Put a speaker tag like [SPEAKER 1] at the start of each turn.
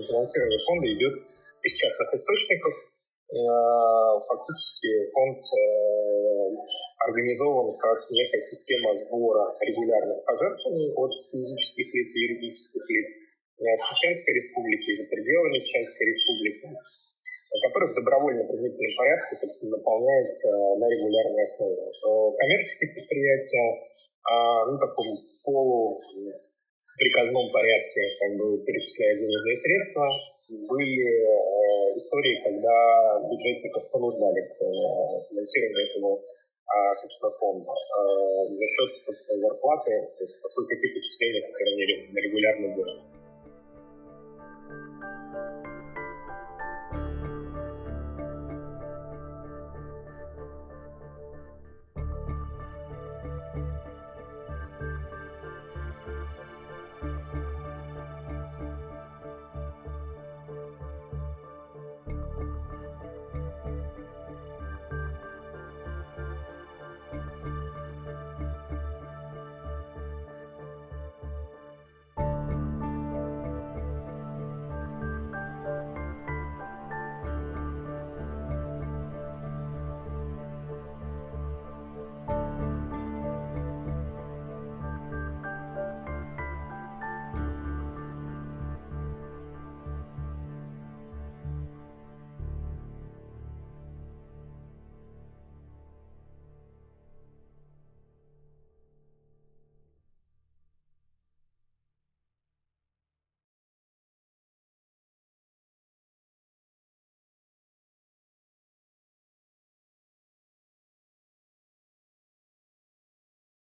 [SPEAKER 1] финансирование фонда идет из частных источников. Фактически фонд организован как некая система сбора регулярных пожертвований от физических лиц и юридических лиц в Чеченской Республике и за пределами Чеченской Республики, который в добровольно-принудительном порядке, собственно, наполняется на регулярной основе. Коммерческие предприятия, таком полуприказном порядке перечисляют денежные средства. Были истории, когда бюджетников понуждали к финансированию этого, собственно, фонда за счет, собственно, зарплаты, то есть каких-то числений, которые они регулярно делают.